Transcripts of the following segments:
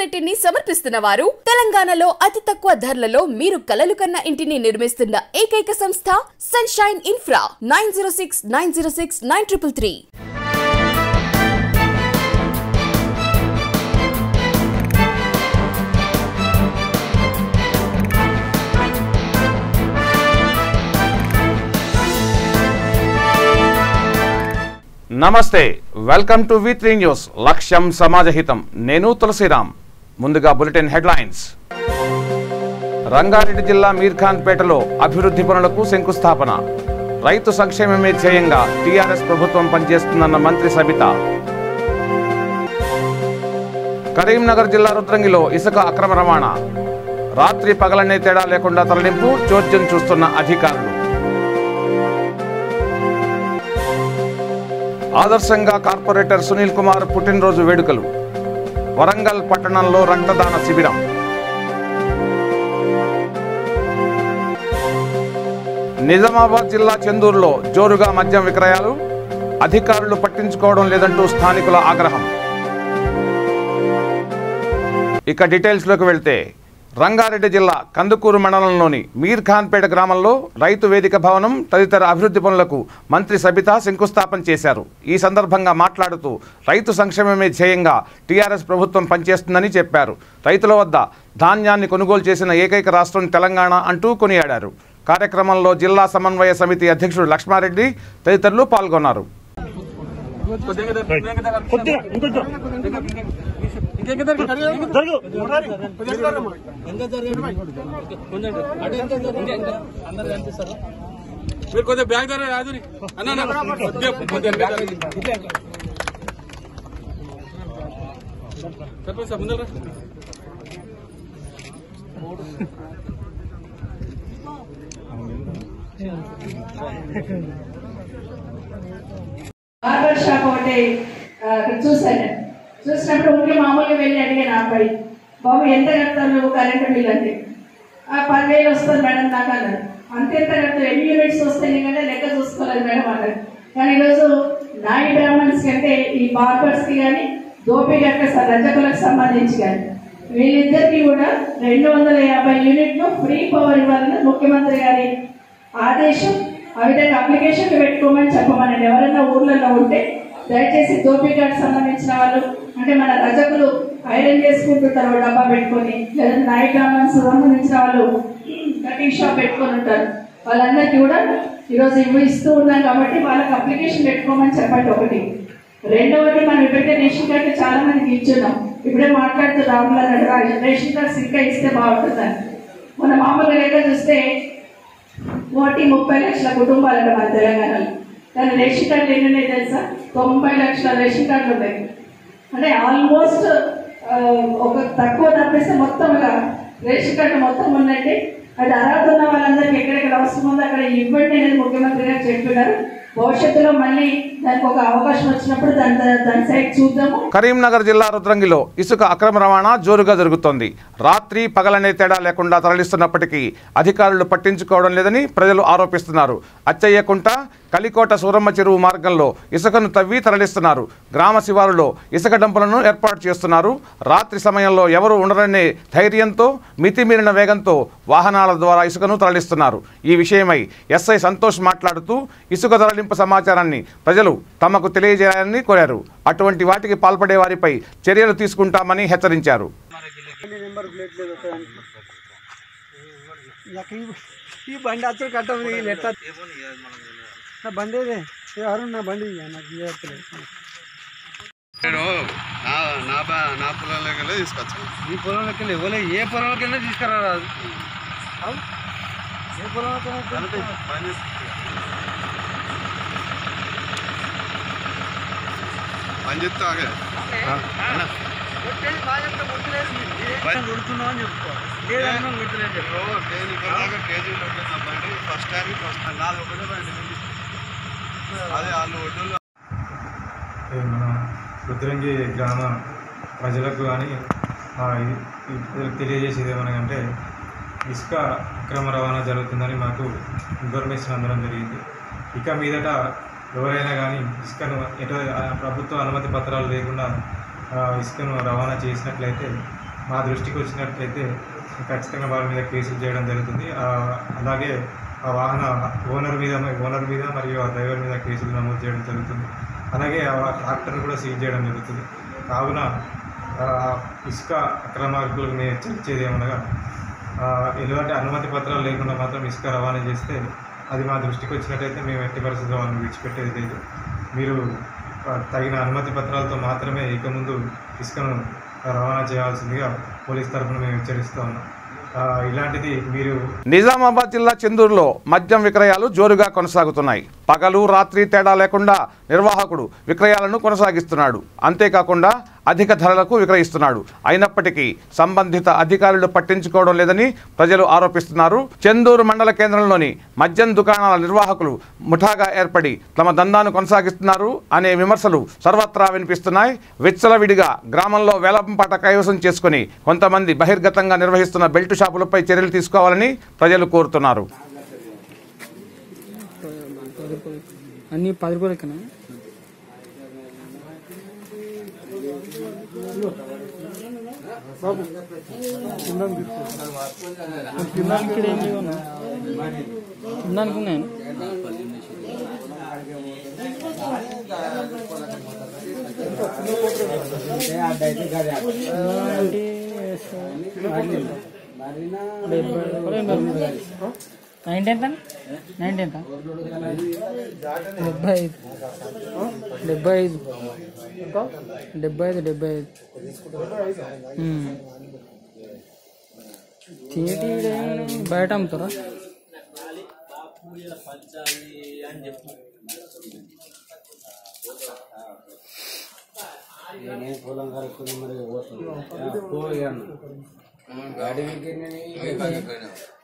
ఇంటిని సమర్పిస్తున్న వారు తెలంగాణలో అతి తక్కువ ధరలలో మీరు కలలు కన్న ఇంటిని నిర్మిస్తున్న ఏకైక సంస్థ సన్షైన్ ఇన్ఫ్రా 9069069333. నమస్తే, వెల్కమ్ టు V3 న్యూస్. లక్ష్యం సమాజహితం. నేను తులసిరామ్. ముందుగా బులెటిన్ హెడ్లైన్స్. రంగారెడ్డి జిల్లా మీర్ఖాన్పేటలో అభివృద్ధి పనులకు శంకుస్థాపన. రైతు సంక్షేమమే ధ్యేయంగా టీఆర్ఎస్ ప్రభుత్వం పనిచేస్తుందన్న మంత్రి సబిత. కరీంనగర్ జిల్లా రుద్రంగిలో ఇసుక అక్రమ రవాణా. రాత్రి పగలనే తేడా లేకుండా తరలింపు, చోద్యం చూస్తున్న అధికారులు. ఆదర్శంగా కార్పొరేటర్ సునీల్ కుమార్ పుట్టినరోజు వేడుకలు. వరంగల్ పట్టణంలో రక్తదాన శిబిరం. నిజామాబాద్ జిల్లా చెందూరులో జోరుగా మద్యం విక్రయాలు. అధికారులు పట్టించుకోవడం లేదంటూ స్థానికుల ఆగ్రహం. ఇక డీటెయిల్స్లోకి వెళ్తే, రంగారెడ్డి జిల్లా కందుకూరు మండలంలోని మీర్ఖాన్పేట గ్రామంలో రైతు వేదిక భవనం తదితర అభివృద్ధి పనులకు మంత్రి సబిత శంకుస్థాపన చేశారు. ఈ సందర్భంగా మాట్లాడుతూ రైతు సంక్షేమమే ధ్యేయంగా టీఆర్ఎస్ ప్రభుత్వం పనిచేస్తుందని చెప్పారు. రైతుల వద్ద ధాన్యాన్ని కొనుగోలు చేసిన ఏకైక రాష్ట్రం తెలంగాణ అంటూ కొనియాడారు. కార్యక్రమంలో జిల్లా సమన్వయ సమితి అధ్యక్షుడు లక్ష్మారెడ్డి తదితరులు పాల్గొన్నారు. బార్బర్ షాప్ ఒకటి చూసాను. చూసినప్పుడు ఉంటే మామూలుగా వెళ్ళి అడిగాను ఆ అబ్బాయి, బాబు ఎంత కడతావు నువ్వు కరెంటు బిల్ అంటే, 10,000 వస్తుంది మేడం నాకు అన్నాడు. అంతెంత కడతావు, ఎన్ని యూనిట్స్ వస్తాయి కదా లెక్క చూసుకోలేదు మేడం అన్నాడు. కానీ ఈరోజు నాయి బ్రాహ్మణ్స్ కంటే ఈ బార్బర్స్కి కానీ దోపి గట్ట రజకులకు సంబంధించి కానీ వీళ్ళిద్దరికీ కూడా 250 యూనిట్లు ఫ్రీ పవర్ ఇవ్వాలని ముఖ్యమంత్రి గారి ఆదేశం. ఆ విధంగా అప్లికేషన్ పెట్టుకోమని చెప్పమనండి. ఎవరైనా ఊర్లలో ఉంటే దయచేసి దోపిఘాట్ సంబంధించిన వాళ్ళు, అంటే మన రజకులు ఐరన్ చేసుకుంటుంటారు డబ్బా పెట్టుకొని, లేదా నాయి బ్రాహ్మణ్స్ సంబంధించిన వాళ్ళు కటింగ్ షాప్ పెట్టుకొని ఉంటారు. వాళ్ళందరికీ కూడా ఈరోజు ఇస్తూ ఉన్నాం కాబట్టి వాళ్ళకి అప్లికేషన్ పెట్టుకోమని చెప్పండి. ఒకటి. రెండవది, మనం ఇప్పటికే రేషన్ కార్డు చాలా మందికి ఇచ్చున్నాం. ఇప్పుడే మాట్లాడుతూ రాములు రేషన్ కార్డ్స్ ఇంకా ఇస్తే బాగుంటుందని. మన మామూలుగా లెక్క చూస్తే 30 లక్షల కుటుంబాలు మన తెలంగాణలో. కానీ రేషన్ కార్డులు ఎన్ని ఉన్నాయి తెలుసా? 90 లక్షల రేషన్ కార్డులు ఉన్నాయి. అంటే ఆల్మోస్ట్ ఒక తక్కువ తప్పిస్తే మొత్తం రేషన్ కార్డు మొత్తం ఉందంటే అది అర్హత ఉన్న వాళ్ళందరికీ ఎక్కడెక్కడ అవసరం ఉందో అక్కడ ఇవ్వండి అనేది ముఖ్యమంత్రి గారు చెప్తున్నారు. భవిష్యత్తులో మళ్ళీ దానికి ఒక అవకాశం వచ్చినప్పుడు దాని సైడ్ చూద్దాము. కరీంనగర్ జిల్లా రుద్రంగిలో ఇసుక అక్రమ రవాణా జోరుగా జరుగుతోంది. రాత్రి పగలనే తేడా లేకుండా తరలిస్తున్నప్పటికీ అధికారులు పట్టించుకోవడం లేదని ప్రజలు ఆరోపిస్తున్నారు. అచ్చయ్యకుంట కలికోట సూరమ్మ చెరువు మార్గంలో ఇసుకను తవ్వి తరలిస్తున్నారు. గ్రామ శివారులో ఇసుక డంపులను ఏర్పాటు చేస్తున్నారు. రాత్రి సమయంలో ఎవరు ఉండరనే ధైర్యంతో మితిమీరిన వేగంతో వాహనాల ద్వారా ఇసుకను తరలిస్తున్నారు. ఈ విషయమై ఎస్ఐ సంతోష్ మాట్లాడుతూ ఇసుక తరలింపు సమాచారాన్ని ప్రజలు తమకు తెలియజేయాలని కోరారు. అటువంటి వాటికి పాల్పడే వారిపై చర్యలు తీసుకుంటామని హెచ్చరించారు. బండి నా బండి నా పొలంలోకి తీసుకొచ్చాను. ఈ పొలంలోకి ఎవరు ఏ పొలంలోకైనా తీసుకురారాదు. ఏ పొలంలోకైనా పని చెప్తా కొడుతున్నావు అని చెప్పుకోవాలి. కేజీలో ఫస్ట్ టైం అదే వాళ్ళు ఒడ్డు. మన రుద్రంగి గ్రామ ప్రజలకు కానీ తెలియజేసేది ఏమనగంటే ఇసుక అక్రమ రవాణా జరుగుతుందని మాకు ఇన్ఫర్మేషన్ అందడం జరిగింది. ఇక మీదట ఎవరైనా కానీ ఇసుకను ప్రభుత్వ అనుమతి పత్రాలు లేకుండా ఇసుకను రవాణా చేసినట్లయితే మా దృష్టికి వచ్చినట్లయితే ఖచ్చితంగా వాళ్ళ మీద కేసులు చేయడం జరుగుతుంది. అలాగే ఆ వాహన ఓనర్ మీద మరియు ఆ డ్రైవర్ మీద కేసులు నమోదు చేయడం జరుగుతుంది. అలాగే ఆ ట్రాక్టర్ని కూడా సీజ్ చేయడం జరుగుతుంది. కావున ఇసుక అక్రమార్కులకు మేము హెచ్చరించేది ఏమనగా ఎలాంటి అనుమతి పత్రాలు లేకుండా మాత్రం ఇసుక రవాణా చేస్తే అది మా దృష్టికి వచ్చినట్టయితే మేము ఎట్టి పరిస్థితుల్లో వాళ్ళని విడిచిపెట్టేది లేదు. మీరు తగిన అనుమతి పత్రాలతో మాత్రమే ఇక ముందు ఇసుకను రవాణా చేయాల్సిందిగా పోలీస్ తరఫున మేము హెచ్చరిస్తూ ఉన్నాం. ఇలాంటిది మీరు నిజామాబాద్ జిల్లా చెందూరులో మద్యం విక్రయాలు జోరుగా కొనసాగుతున్నాయి. పగలు రాత్రి తేడా లేకుండా నిర్వాహకుడు విక్రయాలను కొనసాగిస్తున్నాడు. అంతేకాకుండా అధిక ధరలకు విక్రయిస్తున్నాడు. అయినప్పటికీ సంబంధిత అధికారులు పట్టించుకోవడం లేదని ప్రజలు ఆరోపిస్తున్నారు. చెందూరు మండల కేంద్రంలోని మద్యం దుకాణాల నిర్వాహకులు ముఠాగా ఏర్పడి తమ దందాను కొనసాగిస్తున్నారు అనే విమర్శలు సర్వత్రా వినిపిస్తున్నాయి. విచ్చలవిడిగా గ్రామంలో వేలంపాట కైవసం చేసుకుని కొంతమంది బహిర్గతంగా నిర్వహిస్తున్న బెల్ట్ షాపులపై చర్యలు తీసుకోవాలని ప్రజలు కోరుతున్నారు. అన్ని 10 రూపాయలకేనా? తినడానికి ఏం లేవన్నా? తినడానికి ఉన్నాయని నైన్టీ ఎంత? 75 తినేటి బయట అమ్ముతారా?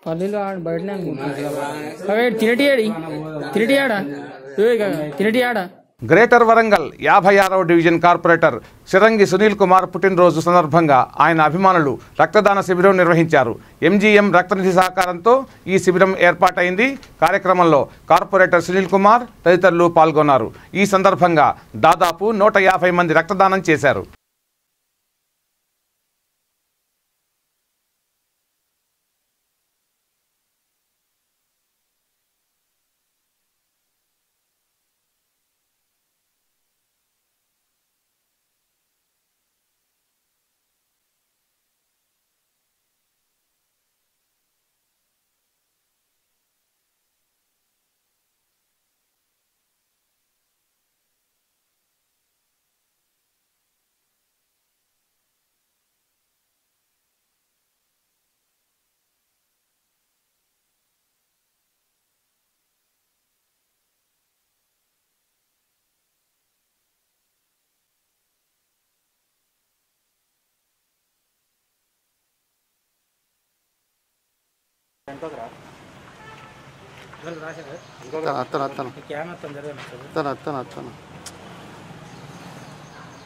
పల్లీలు బయటనే అనుకుంటున్నా. తినటి ఆడా గ్రేటర్ వరంగల్ 56వ డివిజన్ కార్పొరేటర్ సిరంగి సునీల్ కుమార్ పుట్టినరోజు సందర్భంగా ఆయన అభిమానులు రక్తదాన శిబిరం నిర్వహించారు. MGM రక్తనిధి సహకారంతో ఈ శిబిరం ఏర్పాటైంది. కార్యక్రమంలో కార్పొరేటర్ సునీల్ కుమార్ తదితరులు పాల్గొన్నారు. ఈ సందర్భంగా దాదాపు 150 మంది రక్తదానం చేశారు.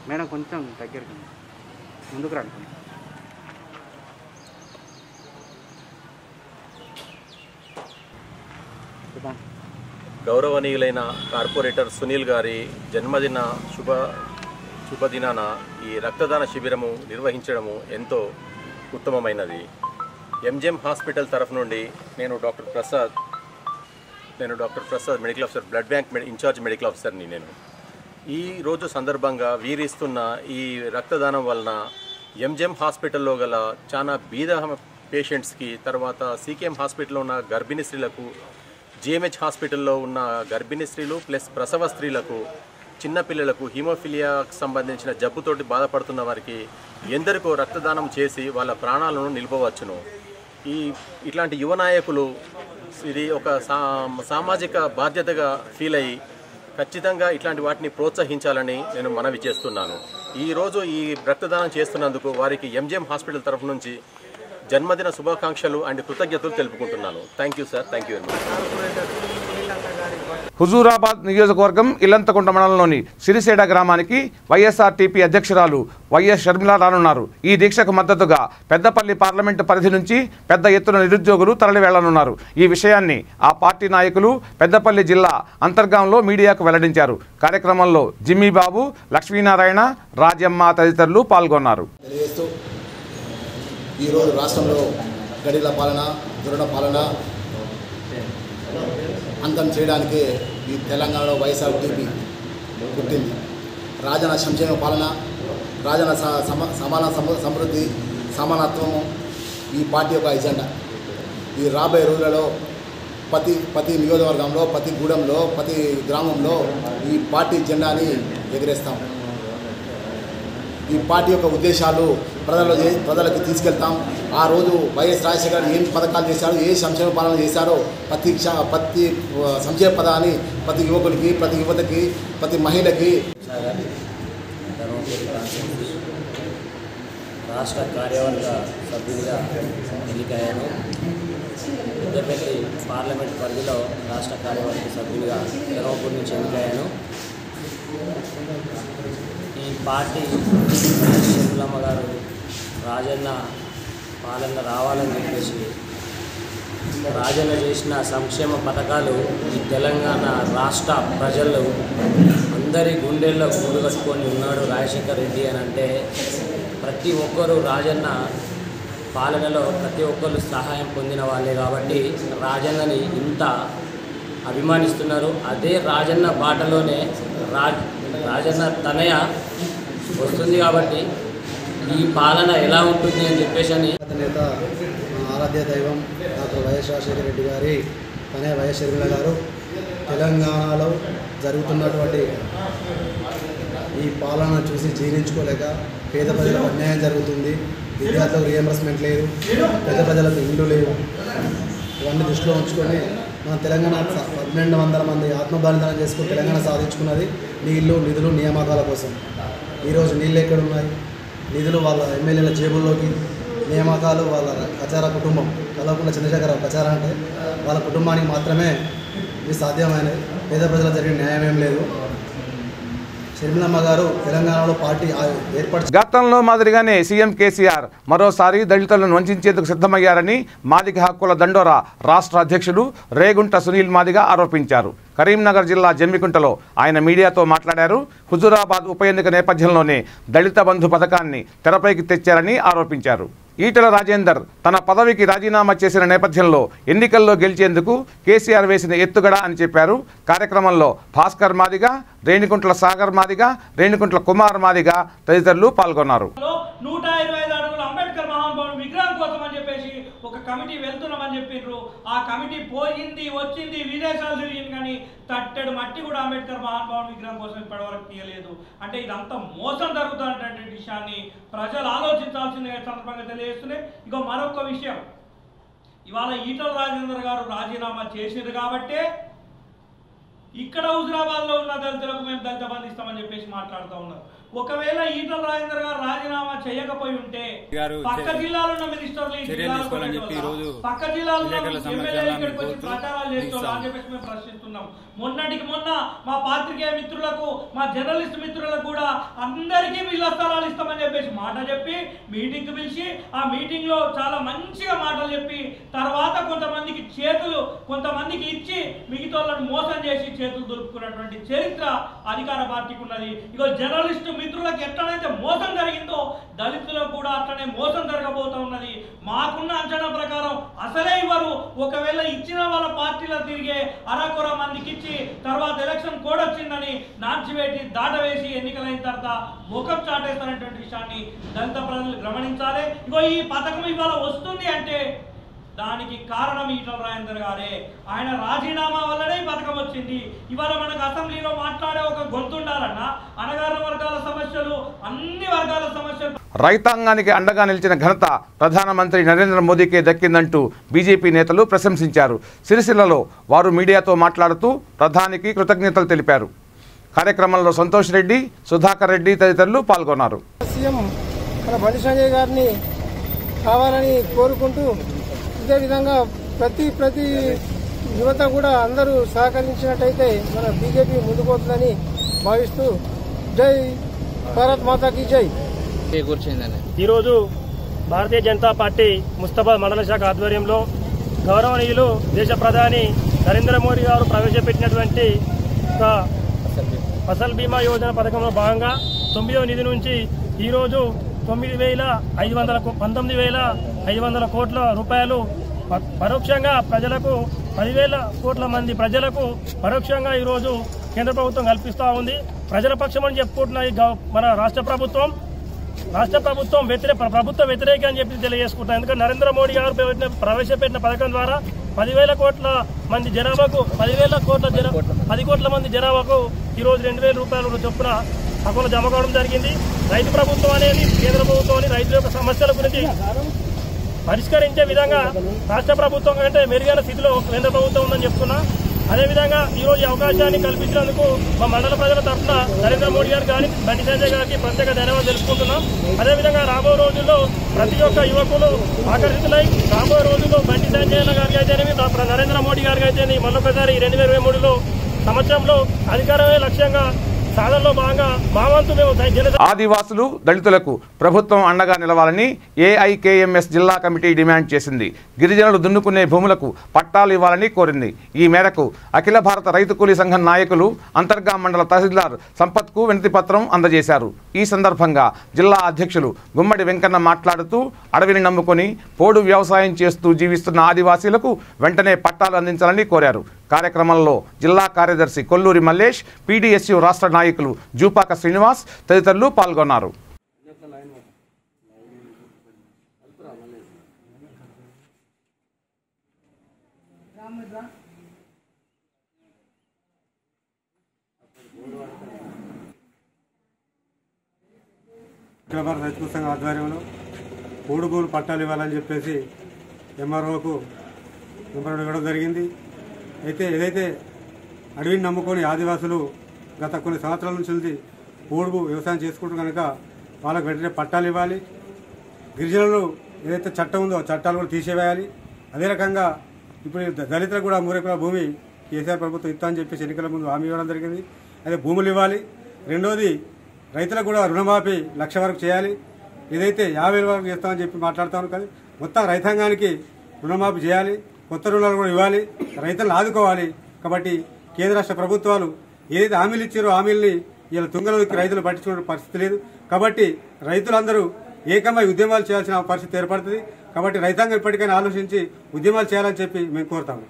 మేడం కొంచెం దగ్గరికి ముందుకు రండి. గౌరవనీయులైన కార్పొరేటర్ సునీల్ గారి జన్మదిన శుభదినాన ఈ రక్తదాన శిబిరము నిర్వహించడము ఎంతో ఉత్తమమైనది. MGM హాస్పిటల్ తరఫు నుండి నేను doctor Prasad medical officer, blood bank incharge medical ఆఫీసర్ని. నేను ఈ రోజు సందర్భంగా వీరిస్తున్న ఈ రక్తదానం వలన MGM హాస్పిటల్లో గల చాలా బీద పేషెంట్స్కి, తర్వాత CKM హాస్పిటల్లో ఉన్న గర్భిణీ స్త్రీలకు, GMH హాస్పిటల్లో ఉన్న గర్భిణీ స్త్రీలు ప్లస్ ప్రసవ స్త్రీలకు, చిన్నపిల్లలకు, హీమోఫిలియాకు సంబంధించిన జబ్బుతోటి బాధపడుతున్న వారికి ఎందరికో రక్తదానం చేసి వాళ్ళ ప్రాణాలను నిలుపవచ్చును. ఇట్లాంటి యువ నాయకులు ఇది ఒక సామాజిక బాధ్యతగా ఫీల్ అయ్యి ఖచ్చితంగా ఇట్లాంటి వాటిని ప్రోత్సహించాలని నేను మనవి చేస్తున్నాను. ఈరోజు ఈ రక్తదానం చేస్తున్నందుకు వారికి MGM హాస్పిటల్ తరఫు నుంచి జన్మదిన శుభాకాంక్షలు అండ్ కృతజ్ఞతలు తెలుపుకుంటున్నాను. Thank you sir, thank you very much. Huzurabad నియోజకవర్గం ఇల్లంతకుంట మండలంలోని సిరిసేడ గ్రామానికి వైఎస్ఆర్టీపీ అధ్యక్షురాలు వైఎస్ షర్మిల రానున్నారు. ఈ దీక్షకు మద్దతుగా పెద్దపల్లి పార్లమెంటు పరిధి నుంచి పెద్ద ఎత్తున నిరుద్యోగులు తరలి వెళ్లనున్నారు. ఈ విషయాన్ని ఆ పార్టీ నాయకులు పెద్దపల్లి జిల్లా అంతర్గాంలో మీడియాకు వెల్లడించారు. కార్యక్రమంలో జిమ్మీ బాబు, లక్ష్మీనారాయణ, రాజమ్మ తదితరులు పాల్గొన్నారు. ఈరోజు రాష్ట్రంలో గడిల పాలన, దురణ పాలన అంతం చేయడానికే ఈ తెలంగాణలో వైఎస్ఆర్టీపీ పుట్టింది. రాజన సంక్షేమ పాలన, రాజన సమాన సమృద్ధి, సమానత్వము ఈ పార్టీ యొక్క ఎజెండా. ఈ రాబోయే రోజులలో ప్రతి నియోజకవర్గంలో, ప్రతి గూడెంలో, ప్రతి గ్రామంలో ఈ పార్టీ జెండాని ఎగరేస్తాం. ఈ పార్టీ యొక్క ఉద్దేశాలు ప్రజలకు తీసుకెళ్తాం. ఆ రోజు వైఎస్ రాజశేఖర్ ఏం పథకాలు చేశారో, ఏ సంక్షేమ పాలన చేశారో ప్రతి సంక్షేమ పదాన్ని ప్రతి యువకుడికి, ప్రతి యువతకి, ప్రతి మహిళకి రాష్ట్ర కార్యవర్గ సభ్యుడిగా ఎన్నికయ్యాను. పెద్దపల్లి పార్లమెంట్ పరిధిలో రాష్ట్ర కార్యవర్గ సభ్యుడిగా ధర్మపూర్ నుంచి ఎన్నికయ్యాను. ఈ పార్టీ శర్మిలమ్మ గారు రాజన్న పాలన రావాలని చెప్పేసి రాజన్న చేసిన సంక్షేమ పథకాలు ఈ తెలంగాణ రాష్ట్ర ప్రజలు అందరి గుండెల్లో గూడు కట్టుకొని ఉన్నాడు రాజశేఖర్ రెడ్డి అని అంటే ప్రతి ఒక్కరూ రాజన్న పాలనలో ప్రతి ఒక్కరు సహాయం పొందిన వాళ్ళే కాబట్టి రాజన్నని ఇంత అభిమానిస్తున్నారు. అదే రాజన్న బాటలోనే రాజన్న తనయ వస్తుంది కాబట్టి ఈ పాలన ఎలా ఉంటుంది అని చెప్పేసి అని నేత ఆరాధ్య దైవం డాక్టర్ వైఎస్ రాజశేఖర రెడ్డి గారి తనయ వైఎస్ షర్మిల గారు తెలంగాణలో జరుగుతున్నటువంటి ఈ పాలన చూసి జీర్ణించుకోలేక పేద ప్రజలకు అన్యాయం జరుగుతుంది, విద్యార్థులకు రియంబర్స్మెంట్ లేదు, పేద ప్రజలకు ఇల్లు లేవు, ఇవన్నీ దృష్టిలో ఉంచుకొని మన తెలంగాణ 1200 మంది ఆత్మబలిదానం చేసుకుని తెలంగాణ సాధించుకున్నది నీళ్లు, నిధులు, నియామకాల కోసం. ఈరోజు నీళ్ళు ఎక్కడున్నాయి? నిధులు వాళ్ళ ఎమ్మెల్యేల జేబుల్లోకి, నియామకాలు వాళ్ళ కచారా కుటుంబం, కలవకుండా చంద్రశేఖరరావు కచారా అంటే వాళ్ళ కుటుంబానికి మాత్రమే ఇది సాధ్యమైనది. పేద ప్రజలకు జరిగిన న్యాయం ఏం లేదు. షర్మిలమ్మ గారు తెలంగాణలో పార్టీ ఏర్పాటు గతంలో మాదిరిగానే సీఎం కేసీఆర్ మరోసారి దళితులను వంచేందుకు సిద్ధమయ్యారని మాదిగ హక్కుల దండోరా రాష్ట్ర అధ్యక్షుడు రేగుంట సునీల్ మాదిగ ఆరోపించారు. కరీంనగర్ జిల్లా జమ్మికుంటలో ఆయన మీడియాతో మాట్లాడారు. హుజూరాబాద్ ఉప ఎన్నిక నేపథ్యంలోనే దళిత బంధు పథకాన్ని తెరపైకి తెచ్చారని ఆరోపించారు. ఈటెల రాజేందర్ తన పదవికి రాజీనామా చేసిన నేపథ్యంలో ఎన్నికల్లో గెలిచేందుకు కేసీఆర్ వేసిన ఎత్తుగడ అని చెప్పారు. కార్యక్రమంలో భాస్కర్ మాదిగ, రేణిగుంట్ల సాగర్ మాదిగ, రేణిగుంట్ల కుమార్ మాదిగ తదితరులు పాల్గొన్నారు. 125 అడుగుల అంబేద్కర్ మహానుభావుడు విగ్రహం కోసం అని చెప్పేసి ఒక కమిటీ వెళ్తున్నామని చెప్పిండ్రు. ఆ కమిటీ పోయింది, వచ్చింది, విదేశాలు తిరిగింది, కానీ తట్టెడు మట్టి కూడా అంబేద్కర్ మహానుభావుడు విగ్రహం కోసం ఇప్పటివరకు తీయలేదు. అంటే ఇదంతా మోసం జరుగుతున్నటువంటి విషయాన్ని ప్రజలు ఆలోచించాల్సిందిగా సందర్భంగా తెలియజేస్తున్నాయి. ఇక మరొక విషయం, ఇవాళ ఈటల రాజేందర్ గారు రాజీనామా చేసింది కాబట్టే ఇక్కడ హుజూరాబాద్లో ఉన్న దళితులకు మేము దళిత బంధు ఇస్తామని చెప్పేసి మాట్లాడుతూ ఉన్నారు. ఒకవేళ ఈటల రాజేందర్ గారు రాజీనామా చేయకపోయి ఉంటే పక్క జిల్లాలో ఉన్న మినిస్టర్లు పక్క జిల్లాలో ఎమ్మెల్యేలు ఇక్కడికి వచ్చి ప్రచారాలు చేస్తున్నారు అని చెప్పేసి మేము ప్రశ్నిస్తున్నాం. మొన్నటికి మొన్న మా పాత్రికేయ మిత్రులకు, మా జర్నలిస్ట్ మిత్రులకు కూడా అందరికీ ఇళ్ల స్థలాలు ఇస్తామని చెప్పేసి మాట చెప్పి మీటింగ్ పిలిచి ఆ మీటింగ్ లో చాలా మంచిగా మాటలు చెప్పి తర్వాత కొంతమందికి ఇచ్చి మిగతా వాళ్ళని మోసం చేసి చేతులు దొరుకుతున్నటువంటి చరిత్ర అధికార పార్టీకి ఉన్నది. ఇగో జర్నలిస్టు మిత్రులకు ఎట్లనైతే మోసం జరిగిందో దళితులకు కూడా అట్లనే మోసం జరగబోతా ఉన్నది. మాకున్న అంచనా ప్రకారం అసలే ఇవ్వరు. ఒకవేళ ఇచ్చిన వాళ్ళ పార్టీలో తిరిగే అరకొర మందికి ఇచ్చి తర్వాత ఎలక్షన్ కోడ్ వచ్చిందని నాంచివేసి దాటవేసి ఎన్నికలైన తర్వాత ముఖం చాటేస్తారనేటువంటి విషయాన్ని దళిత ప్రజలు గమనించాలి. ఇగో ఈ పథకం ఇవాళ వస్తుంది అంటే దానికి కారణం ఈటల రాజేందర్ గారే. ఆయన రాజీనామా వల్లనే ఈ పథకం వచ్చింది. ఇవాళ మనకు అసెంబ్లీలో మాట్లాడే ఒక గొంతు ఉండాలన్నా అణగారిన వర్గాల సమస్యలు, అన్ని వర్గాల సమస్యలు. రైతాంగానికి అండగా నిలిచిన ఘనత ప్రధానమంత్రి నరేంద్ర మోదీకే దక్కిందంటూ బీజేపీ నేతలు ప్రశంసించారు. సిరిసిల్లలో వారు మీడియాతో మాట్లాడుతూ ప్రధానికి కృతజ్ఞతలు తెలిపారు. కార్యక్రమంలో సంతోష్ రెడ్డి, సుధాకర్ రెడ్డి తదితరులు పాల్గొన్నారు. సీఎం మన బండి సంజయ్ గారిని కావాలని కోరుకుంటూ ఇదే విధంగా ప్రతి యువత కూడా అందరూ సహకరించినట్టయితే మన బీజేపీ ముందుకోతుందని భావిస్తూ జై భారత్ మాతాకి జై. ఈరోజు భారతీయ జనతా పార్టీ ముస్తాబాద్ మండల శాఖ ఆధ్వర్యంలో గౌరవనీయులు దేశ ప్రధాని నరేంద్ర మోదీ గారు ప్రవేశపెట్టినటువంటి ఒక ఫసల్ బీమా యోజన పథకంలో భాగంగా 9వ నిధి నుంచి ఈరోజు 19,500 కోట్ల రూపాయలు పరోక్షంగా ప్రజలకు 10,000 కోట్ల మంది ప్రజలకు పరోక్షంగా ఈరోజు కేంద్ర ప్రభుత్వం కల్పిస్తూ ఉంది. ప్రజల పక్షం అని చెప్పుకుంటున్న మన రాష్ట్ర ప్రభుత్వం ప్రభుత్వ వ్యతిరేక అని చెప్పి తెలియజేసుకుంటున్నాం. ఎందుకంటే నరేంద్ర మోడీ గారు ప్రవేశపెట్టిన పథకం ద్వారా 10,000 కోట్ల మంది జనాభాకు 10 కోట్ల మంది జనాభాకు ఈరోజు 2,000 రూపాయలు చొప్పున అకౌంట్లో జమ కావడం జరిగింది. రైతు ప్రభుత్వం అనేది కేంద్ర ప్రభుత్వం అని రైతుల యొక్క సమస్యల గురించి పరిష్కరించే విధంగా రాష్ట్ర ప్రభుత్వం కంటే మెరుగైన స్థితిలో కేంద్ర ప్రభుత్వం ఉందని చెప్తున్నా. అదేవిధంగా ఈరోజు ఈ అవకాశాన్ని కల్పించినందుకు మా మండల ప్రజల తరఫున నరేంద్ర మోడీ గారు కానీ బండి సంజయ్ గారికి ప్రత్యేక ధన్యవాదాలు తెలుపుకుంటున్నాం. అదేవిధంగా రాబోయే రోజుల్లో ప్రతి ఒక్క యువకులు ఆకర్షితులై రాబోయే రోజుల్లో బండి సంజయ్ గారికి అయితేనేమి నరేంద్ర మోడీ గారికి అయితే మళ్ళొకసారి 2023లో సంవత్సరంలో అధికారమే లక్ష్యంగా సాధనలో భాగంగా మా వంతు మేము ఆదివాసులు దళితులకు ప్రభుత్వం అండగా నిలవాలని ఏఐకేఎంఎస్ జిల్లా కమిటీ డిమాండ్ చేసింది. గిరిజనులు దున్నుకునే భూములకు పట్టాలు ఇవ్వాలని కోరింది. ఈ మేరకు అఖిల భారత రైతు కూలీ సంఘం నాయకులు అంతర్గా మండల తహసీల్దార్ సంపత్కు వినతి పత్రం అందజేశారు. ఈ సందర్భంగా జిల్లా అధ్యక్షులు గుమ్మడి వెంకన్న మాట్లాడుతూ అడవిని నమ్ముకొని పోడు వ్యవసాయం చేస్తూ జీవిస్తున్న ఆదివాసీలకు వెంటనే పట్టాలు అందించాలని కోరారు. కార్యక్రమంలో జిల్లా కార్యదర్శి కొల్లూరి మల్లేష్, పీడీఎస్యు రాష్ట్ర నాయకులు జూపాక శ్రీనివాస్ తదితరులు పాల్గొన్నారు. అఖిల భారత రైతు కూలీ సంఘం ఆధ్వర్యంలో పోడు భూములు పట్టాలు ఇవ్వాలని చెప్పేసి ఎంఆర్ఓకు మెమోరాండం ఇవ్వడం జరిగింది. అయితే ఏదైతే అడవిని నమ్ముకొని ఆదివాసులు గత కొన్ని సంవత్సరాల నుంచి పోడు వ్యవసాయం చేసుకుంటూ కనుక వాళ్ళకు వెంటనే పట్టాలు ఇవ్వాలి. గిరిజనులు ఏదైతే చట్టం ఉందో ఆ చట్టాలు కూడా తీసేవేయాలి. అదే రకంగా ఇప్పుడు దళితులకు కూడా 3 ఎకరాల భూమి కేసీఆర్ ప్రభుత్వం ఇస్తా అని చెప్పేసి ఎన్నికల ముందు హామీ ఇవ్వడం జరిగింది. అదే భూములు ఇవ్వాలి. రెండోది రైతులకు కూడా రుణమాఫీ 1,00,000 వరకు చేయాలి. ఏదైతే 50,000 వరకు చేస్తామని చెప్పి మాట్లాడుతాను కానీ మొత్తం రైతాంగానికి రుణమాఫీ చేయాలి. కొత్త రుణాలు కూడా ఇవ్వాలి. రైతులను ఆదుకోవాలి. కాబట్టి కేంద్ర రాష్ట్ర ప్రభుత్వాలు ఏదైతే హామీలు ఇచ్చారో హామీల్ని ఇలా తుంగలోకి రైతులు పట్టించుకునే పరిస్థితి లేదు. కాబట్టి రైతులందరూ ఏకమై ఉద్యమాలు చేయాల్సిన పరిస్థితి ఏర్పడుతుంది. కాబట్టి రైతాంగం ఇప్పటికైనా ఆలోచించి ఉద్యమాలు చేయాలని చెప్పి మేము కోరుతాము.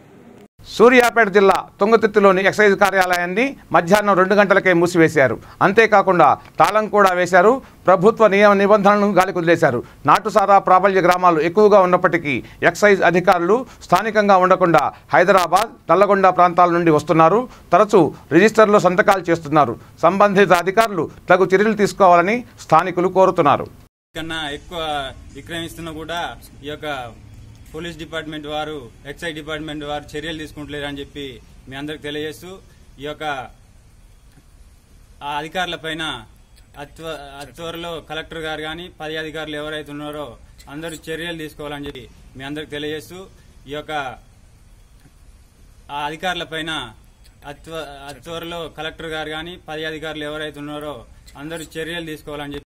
సూర్యాపేట జిల్లా తుంగతుర్తిలోని ఎక్సైజ్ కార్యాలయాన్ని మధ్యాహ్నం 2 గంటలకే మూసివేశారు. అంతేకాకుండా తాళం కూడా వేశారు. ప్రభుత్వ నియమ నిబంధనలను గాలికొదిలేశారు. నాటుసారా ప్రాబల్య గ్రామాలు ఎక్కువగా ఉన్నప్పటికీ ఎక్సైజ్ అధికారులు స్థానికంగా ఉండకుండా హైదరాబాద్, నల్లగొండ ప్రాంతాల నుండి వస్తున్నారు. తరచూ రిజిస్టర్లో సంతకాలు చేస్తున్నారు. సంబంధిత అధికారులు తగు చర్యలు తీసుకోవాలని స్థానికులు కోరుతున్నారు. కన్నా ఎక్కువ విక్రయిస్తున్నా కూడా ఈ యొక్క పోలీస్ డిపార్ట్మెంట్ వారు, ఎక్సైజ్ డిపార్ట్మెంట్ వారు చర్యలు తీసుకుంటలేరు అని చెప్పి మీ అందరికి తెలియజేస్తూ ఈ యొక్క ఆ అధికారుల పైన త్వరలో కలెక్టర్ గారు కానీ 10 అధికారులు ఎవరైతే ఉన్నారో అందరూ చర్యలు తీసుకోవాలని చెప్పి మీ అందరికి తెలియజేస్తూ ఈ యొక్క ఆ అధికారుల పైన త్వరలో కలెక్టర్ గారు కానీ 10 అధికారులు ఎవరైతే ఉన్నారో అందరూ చర్యలు తీసుకోవాలని చెప్పి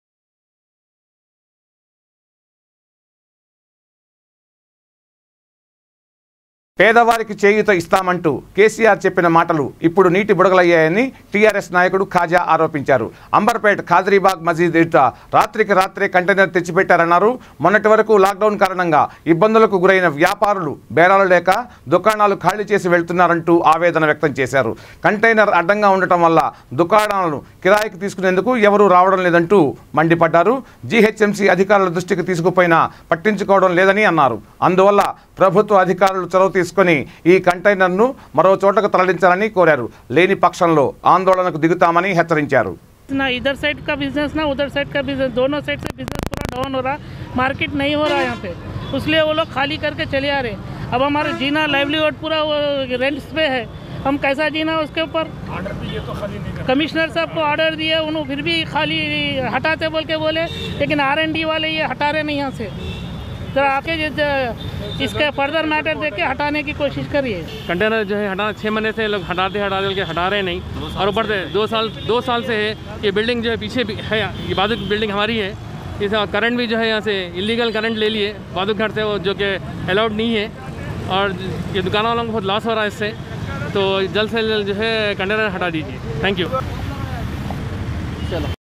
పేదవారికి చేయూత ఇస్తామంటూ కేసీఆర్ చెప్పిన మాటలు ఇప్పుడు నీటి బుడగలయ్యాయని టీఆర్ఎస్ నాయకుడు ఖాజా ఆరోపించారు. అంబర్పేట్ ఖాద్రీబాగ్ మసీద్ ఎదుట రాత్రికి రాత్రే కంటైనర్ తెచ్చిపెట్టారన్నారు. మొన్నటి వరకు లాక్డౌన్ కారణంగా ఇబ్బందులకు గురైన వ్యాపారులు బేరాలు లేక దుకాణాలు ఖాళీ చేసి వెళ్తున్నారంటూ ఆవేదన వ్యక్తం చేశారు. కంటైనర్ అడ్డంగా ఉండటం వల్ల దుకాణాలను కిరాయికి తీసుకునేందుకు ఎవరూ రావడం లేదంటూ మండిపడ్డారు. జీహెచ్ఎంసీ అధికారుల దృష్టికి తీసుకుపోయినా పట్టించుకోవడం లేదని అన్నారు. అందువల్ల ప్రభుత్వ అధికారులు చొరవ తీసుకొని ఈ కంటైనర్ను మరో చోటకు తరలించాలని కోరారు. లేని పక్షంలో ఆందోళనకు దిగుతామని హెచ్చరించారు. ना इधर साइड का बिजनेस ना उधर साइड का बिजनेस, दोनों साइड से बिजनेस पूरा डाउन हो रहा, मार्केट नहीं हो रहा यहाँ पे, इसलिए वो लोग खाली करके चले आ रहे। अब हमारा जीना लाइवलीहुड पूरा रेंट्स पे है, हम कैसा जीना उसके ऊपर। ऑर्डर दिए तो खाली नहीं, कमिश्नर साहब को ऑर्डर दिए, उन्होंने फिर भी खाली हटाते बोल के बोले, लेकिन R&D वाले ये हटा रहे नहीं यहाँ से। जरा आके इसका फर्दर मैटर देख के हटाने की कोशिश करिए। कंटेनर जो है हटाना 6 महीने से लोग हटाते के हटा रहे नहीं, और ऊपर से 2 साल से है ये बिल्डिंग जो है पीछे भी है, ये बादुक बिल्डिंग हमारी है, इस करंट भी जो है यहाँ से इलीगल करंट ले लिए बादुक घर से, वो जो कि अलाउड नहीं है, और ये दुकान वालों को बहुत लॉस हो रहा है इससे, तो जल्द से जल्द जो है कंटेनर हटा दीजिए। Thank you.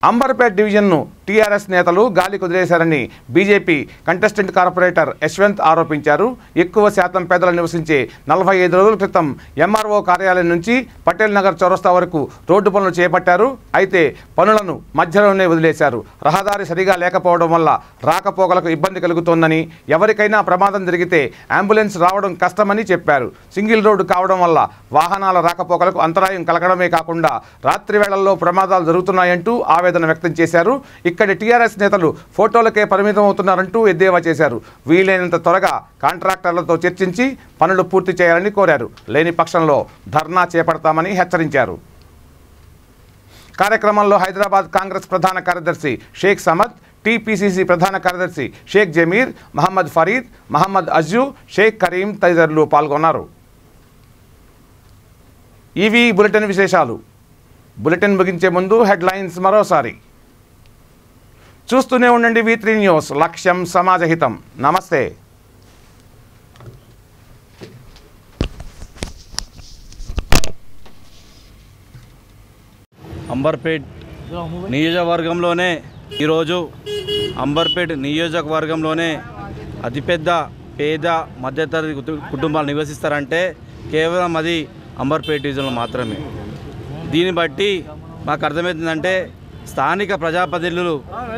అంబర్పేట్ డివిజన్ను టీఆర్ఎస్ నేతలు గాలి కుదిరేశారని బీజేపీ కంటెస్టెంట్ కార్పొరేటర్ యశ్వంత్ ఆరోపించారు. ఎక్కువ శాతం పేదలు నివసించే 45 రోజుల క్రితం ఎంఆర్ఓ కార్యాలయం నుంచి పటేల్ నగర్ చౌరస్తా వరకు రోడ్డు పనులు చేపట్టారు. అయితే పనులను మధ్యలోనే వదిలేశారు. రహదారి సరిగా లేకపోవడం వల్ల రాకపోకలకు ఇబ్బంది కలుగుతోందని, ఎవరికైనా ప్రమాదం జరిగితే అంబులెన్స్ రావడం కష్టమని చెప్పారు. సింగిల్ రోడ్డు కావడం వల్ల వాహనాల రాకపోకలకు అంతరాయం కలగడమే కాకుండా రాత్రి వేళల్లో ప్రమాదాలు జరుగుతున్నాయంటూ ఆవేదన వ్యక్తం చేశారు. ఇక్కడి టీఆర్ఎస్ నేతలు ఫోటోలకే పరిమితం అవుతున్నారంటూ ఎద్దేవా చేశారు. వీలైనంత త్వరగా కాంట్రాక్టర్లతో చర్చించి పనులు పూర్తి చేయాలని కోరారు. లేని పక్షంలో ధర్నా చేపడతామని హెచ్చరించారు. కార్యక్రమంలో హైదరాబాద్ కాంగ్రెస్ ప్రధాన కార్యదర్శి షేక్ సమద్, టీపీసీసీ ప్రధాన కార్యదర్శి షేక్ జమీర్, మహమ్మద్ ఫరీద్, మహమ్మద్ అజ్జు, షేక్ కరీం తదితరులు పాల్గొన్నారు. ఇవి బులెటిన్ విశేషాలు. బులెటిన్ ముగించే ముందు హెడ్లైన్స్ మరోసారి. చూస్తూనే ఉండండి V3 న్యూస్, లక్ష్యం సమాజహితం. నమస్తే. అంబర్పేట్ నియోజకవర్గంలోనే ఈరోజు అంబర్పేట్ నియోజకవర్గంలోనే అతిపెద్ద పేద మధ్యతరగతి కుటుంబాలు నివసిస్తారంటే కేవలం అది అంబర్పేట్ డివిజన్లో మాత్రమే. దీన్ని బట్టి మాకు అర్థమవుతుందంటే స్థానిక ప్రజాప్రతినిధులు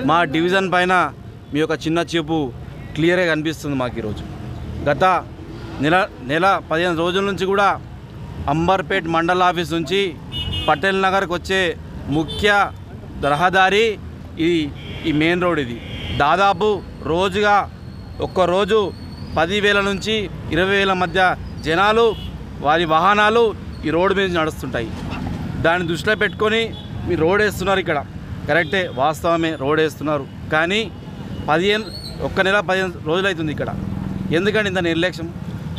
మా డివిజన్ పైన మీ యొక్క చిన్న చూపు క్లియర్గా కనిపిస్తుంది మాకు ఈరోజు. గత నెల 15 రోజుల నుంచి కూడా అంబర్పేట్ మండల ఆఫీస్ నుంచి పటేల్ నగర్కి వచ్చే ముఖ్య రహదారి ఈ మెయిన్ రోడ్. ఇది దాదాపు రోజుగా ఒక్కరోజు 10,000 నుంచి 20,000 మధ్య జనాలు వారి వాహనాలు ఈ రోడ్డు మీద నడుస్తుంటాయి. దాన్ని దృష్టిలో పెట్టుకొని మీరు రోడ్ వేస్తున్నారు. ఇక్కడ కరెక్టే, వాస్తవమే, రోడ్ వేస్తున్నారు. కానీ ఒక్క నెల 15 రోజులు అవుతుంది ఇక్కడ. ఎందుకంటే ఇంత నిర్లక్ష్యం?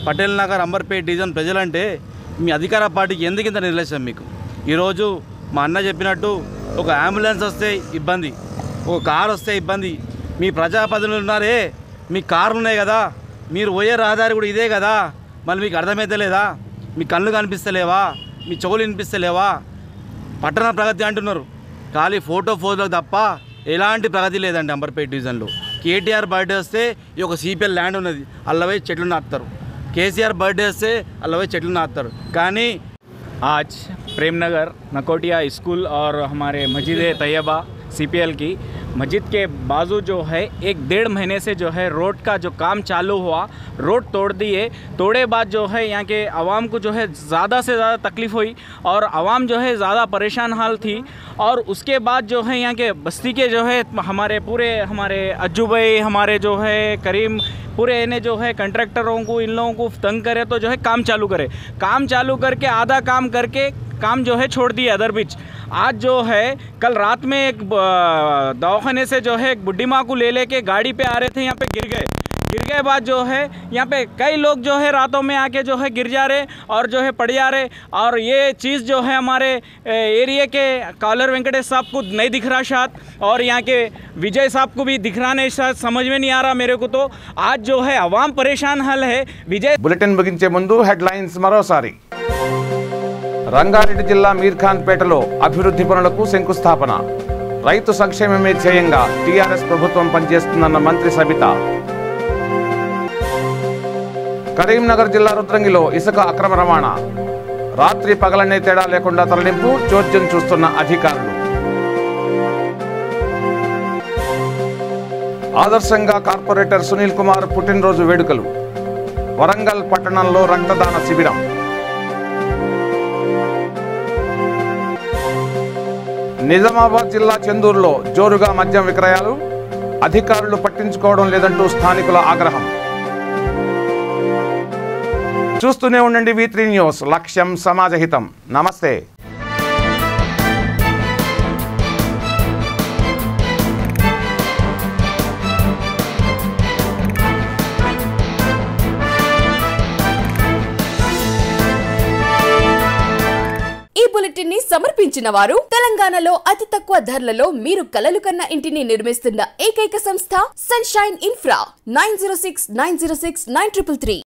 పటేల్ నగర్ అంబర్పేట్ డివిజన్ ప్రజలంటే మీ అధికార పార్టీకి ఎందుకు ఇంత నిర్లక్ష్యం మీకు? ఈరోజు మా అన్న చెప్పినట్టు ఒక అంబులెన్స్ వస్తే ఇబ్బంది, ఒక కారు వస్తే ఇబ్బంది. మీ ప్రజాప్రతినిధులు ఉన్నారే, మీ కార్లు ఉన్నాయి కదా, మీరు పోయే రహదారి కూడా ఇదే కదా, మళ్ళీ మీకు అర్థమైతే లేదా? మీ కళ్ళు కనిపిస్తలేవా? మీ చెవులు వినిపిస్తలేవా? పట్టణ ప్రగతి అంటున్నారు, ఖాళీ ఫోటోలకు తప్ప ఎలాంటి ప్రగతి లేదండి అంబర్పేట్ డివిజన్లో. కేటీఆర్ బర్త్డే వస్తే ఈ ఒక సిపిఎల్ ల్యాండ్ ఉన్నది, అల్లవై చెట్లు నాటుతారు. కేసీఆర్ బర్త్డే వస్తే అల్లవై చెట్లు నాటుతారు. కానీ आज प्रेम नगर नकोटिया स्कूल और हमारे मस्जिद तैयबा सीपीएल की मस्जिद के बाजू जो है 1-1.5 महीने से जो है रोड का जो काम चालू हुआ, रोड तोड़ दिए। तोड़े बाद जो है यहाँ के आवाम को जो है ज़्यादा से ज़्यादा तकलीफ़ हुई और आवाम जो है ज़्यादा परेशान हाल थी। और उसके बाद जो है यहाँ के बस्ती के जो है हमारे अज्जू भाई, हमारे जो है करीम, पूरे इन्हें जो है कंट्रैक्टरों को, इन लोगों को तंग करे तो जो है काम चालू करे। काम चालू करके आधा काम करके काम जो है छोड़ दिया अदर बीच। आज जो है कल रात में एक दवाखाने से जो है एक बुढ़ी माँ को ले के गाड़ी पे आ रहे थे, यहाँ पे गिर गए। बाद जो है यहाँ पे कई लोग जो है रातों में आके जो है गिर जा रहे और जो है पड़ जा रहे। और ये चीज़ जो है हमारे एरिया के कॉलर वेंकटेश साहब को नहीं दिख रहा शायद, और यहाँ के विजय साहब को भी दिख रहा नहीं शायद, समझ में नहीं आ रहा मेरे को। तो आज जो है अवाम परेशान हाल है। विजय బులెటిన్ ముగించే ముందు హెడ్లైన్స్ మరోసారి. రంగారెడ్డి జిల్లా మీర్ఖాన్పేటలో అభివృద్ధి పనులకు శంకుస్థాపన. రైతు సంక్షేమమే ధ్యేయంగా టీఆర్ఎస్ ప్రభుత్వం పనిచేస్తుందన్న మంత్రి సబిత. కరీంనగర్ జిల్లా రుద్రంగిలో ఇసుక అక్రమ రవాణా. రాత్రి పగలనే తేడా లేకుండా తరలింపు, చోద్యం చూస్తున్న అధికారులు. ఆదర్శంగా కార్పొరేటర్ సునీల్ కుమార్ పుట్టినరోజు వేడుకలు. వరంగల్ పట్టణంలో రక్తదాన శిబిరం. నిజామాబాద్ జిల్లా చెందూరులో జోరుగా మద్యం విక్రయాలు. అధికారులు పట్టించుకోవడం లేదంటూ స్థానికుల ఆగ్రహం. చూస్తూనే ఉండండి V3 న్యూస్, లక్ష్యం సమాజహితం. నమస్తే. ఈ బులెటిన్ ని సమర్పించిన వారు తెలంగాణలో అతి తక్కువ ధరలలో మీరు కలలు కన్న ఇంటిని నిర్మిస్తున్న ఏకైక సంస్థ సన్షైన్ ఇన్ఫ్రా. 9069069333.